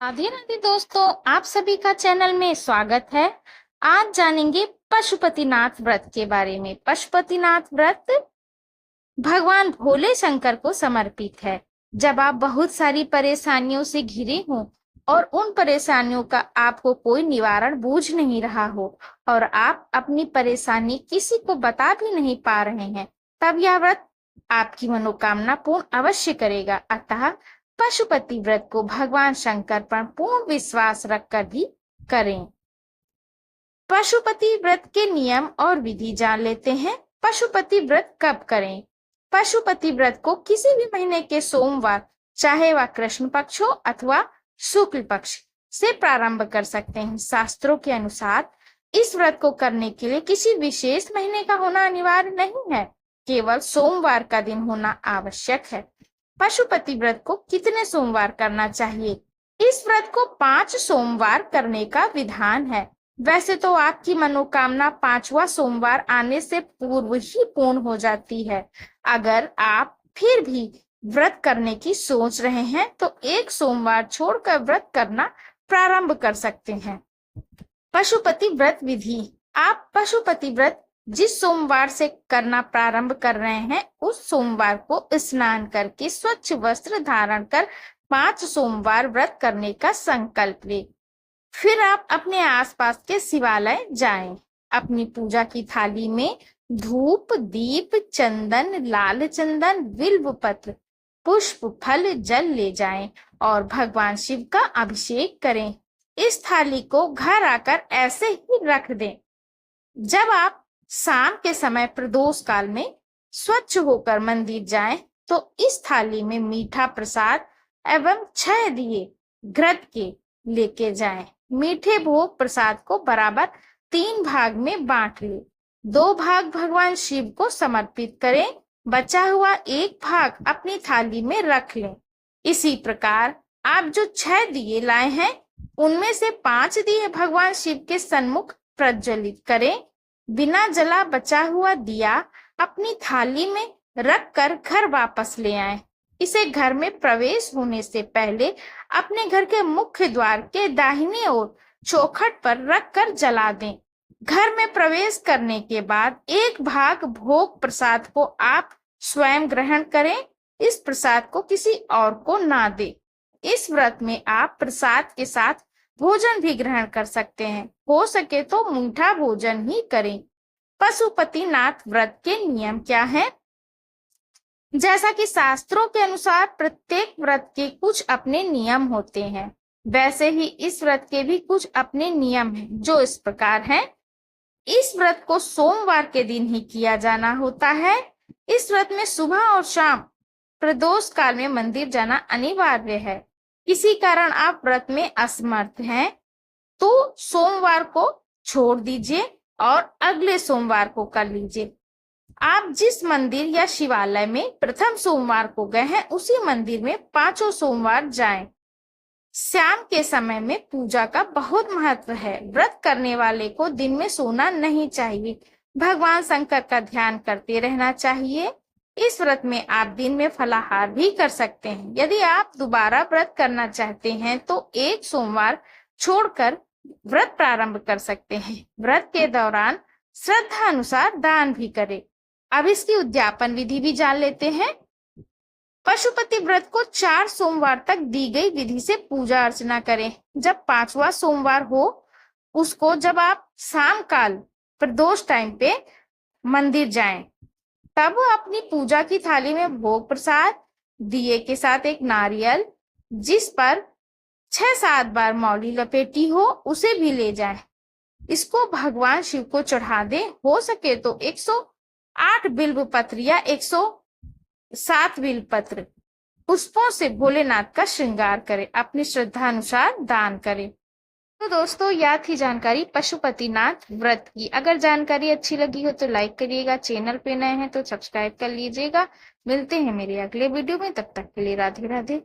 राधे राधे दोस्तों, आप सभी का चैनल में स्वागत है। आज जानेंगे पशुपतिनाथ व्रत के बारे में। पशुपतिनाथ व्रत भगवान भोले शंकर को समर्पित है। जब आप बहुत सारी परेशानियों से घिरे हो और उन परेशानियों का आपको कोई निवारण बूझ नहीं रहा हो और आप अपनी परेशानी किसी को बता भी नहीं पा रहे हैं, तब यह व्रत आपकी मनोकामना पूर्ण अवश्य करेगा। अतः पशुपति व्रत को भगवान शंकर पर पूर्ण विश्वास रखकर भी करें। पशुपति व्रत के नियम और विधि जान लेते हैं। पशुपति व्रत कब करें? पशुपति व्रत को किसी भी महीने के सोमवार, चाहे वह कृष्ण पक्ष हो अथवा शुक्ल पक्ष, से प्रारंभ कर सकते हैं। शास्त्रों के अनुसार इस व्रत को करने के लिए किसी विशेष महीने का होना अनिवार्य नहीं है, केवल सोमवार का दिन होना आवश्यक है। पशुपति व्रत को कितने सोमवार करना चाहिए? इस व्रत को 5 सोमवार करने का विधान है। वैसे तो आपकी मनोकामना 5वां सोमवार आने से पूर्व ही पूर्ण हो जाती है। अगर आप फिर भी व्रत करने की सोच रहे हैं तो एक सोमवार छोड़कर व्रत करना प्रारंभ कर सकते हैं। पशुपति व्रत विधि। आप पशुपति व्रत जिस सोमवार से करना प्रारंभ कर रहे हैं, उस सोमवार को स्नान करके स्वच्छ वस्त्र धारण कर 5 सोमवार व्रत करने का संकल्प लें। फिर आप अपने आसपास के शिवालय जाएं। अपनी पूजा की थाली में धूप, दीप, चंदन, लाल चंदन, बिल्व पत्र, पुष्प, फल, जल ले जाएं और भगवान शिव का अभिषेक करें। इस थाली को घर आकर ऐसे ही रख दें। जब आप शाम के समय प्रदोष काल में स्वच्छ होकर मंदिर जाएं, तो इस थाली में मीठा प्रसाद एवं 6 दिए घृत के लेके जाएं। मीठे भोग प्रसाद को बराबर 3 भाग में बांट ले। 2 भाग भगवान शिव को समर्पित करें, बचा हुआ 1 भाग अपनी थाली में रख लें। इसी प्रकार आप जो 6 दिए लाए हैं, उनमें से 5 दिए भगवान शिव के सन्मुख प्रज्वलित करें। बिना जला बचा हुआ दिया अपनी थाली में रखकर घर वापस ले आएं। इसे घर में प्रवेश होने से पहले अपने घर के मुख्य द्वार के दाहिनी ओर चौखट पर रखकर जला दें। घर में प्रवेश करने के बाद 1 भाग भोग प्रसाद को आप स्वयं ग्रहण करें। इस प्रसाद को किसी और को ना दें। इस व्रत में आप प्रसाद के साथ भोजन भी ग्रहण कर सकते हैं। हो सके तो मीठा भोजन ही करें। पशुपतिनाथ व्रत के नियम क्या हैं? जैसा कि शास्त्रों के अनुसार प्रत्येक व्रत के कुछ अपने नियम होते हैं, वैसे ही इस व्रत के भी कुछ अपने नियम हैं, जो इस प्रकार हैं। इस व्रत को सोमवार के दिन ही किया जाना होता है। इस व्रत में सुबह और शाम प्रदोष काल में मंदिर जाना अनिवार्य है। किसी कारण आप व्रत में असमर्थ हैं तो सोमवार को छोड़ दीजिए और अगले सोमवार को कर लीजिए। आप जिस मंदिर या शिवालय में प्रथम सोमवार को गए हैं, उसी मंदिर में 5 सोमवार जाएं। शाम के समय में पूजा का बहुत महत्व है। व्रत करने वाले को दिन में सोना नहीं चाहिए। भगवान शंकर का ध्यान करते रहना चाहिए। इस व्रत में आप दिन में फलाहार भी कर सकते हैं। यदि आप दोबारा व्रत करना चाहते हैं तो 1 सोमवार छोड़कर व्रत प्रारंभ कर सकते हैं। व्रत के दौरान श्रद्धा अनुसार दान भी करें। अब इसकी उद्यापन विधि भी जान लेते हैं। पशुपति व्रत को 4 सोमवार तक दी गई विधि से पूजा अर्चना करें। जब 5वां सोमवार हो, उसको जब आप शाम काल प्रदोष टाइम पे मंदिर जाएं, तब अपनी पूजा की थाली में भोग प्रसाद, दिए के साथ एक नारियल जिस पर 6-7 बार मौली लपेटी हो, उसे भी ले जाएं। इसको भगवान शिव को चढ़ा दें। हो सके तो 108 बिल्व पत्र या 107 बिल्व पत्र पुष्पों से भोलेनाथ का श्रृंगार करें। अपनी श्रद्धा अनुसार दान करें। तो दोस्तों, यह थी जानकारी पशुपतिनाथ व्रत की। अगर जानकारी अच्छी लगी हो तो लाइक करिएगा। चैनल पे नए हैं तो सब्सक्राइब कर लीजिएगा। मिलते हैं मेरे अगले वीडियो में, तब तक के लिए राधे राधे।